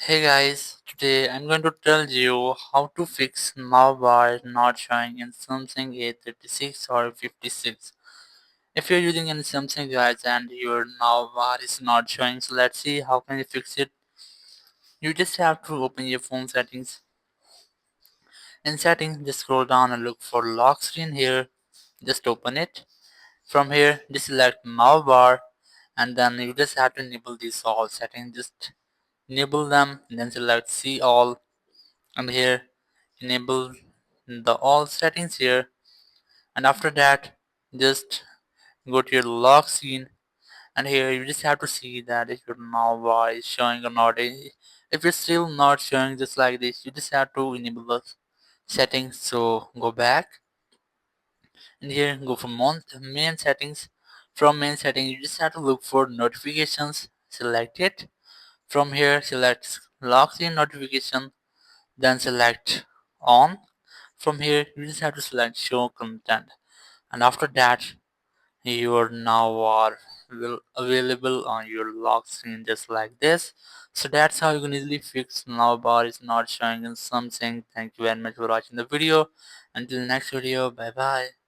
Hey guys, today I'm going to tell you how to fix navbar not showing in Samsung A36 or 56. If you're using any Samsung guys and your navbar is not showing, so let's see how can you fix it. You just have to open your phone settings. In settings, just scroll down and look for lock screen here. Just open it. From here, just select navbar and then you just have to enable these all settings. Just enable them and then select see all and here enable the all settings here, and after that just go to your lock screen and here you just have to see that if your navbar is showing or not. If it's still not showing just like this, you just have to enable the settings. So go back and here go from main settings. From main settings you just have to look for notifications, select it. From here select lock screen notification, then select on. From here, you just have to select show content, and after that, your now are will available on your lock screen just like this. So that's how you can easily fix now bar is not showing in something. Thank you very much for watching the video. Until next video, bye bye.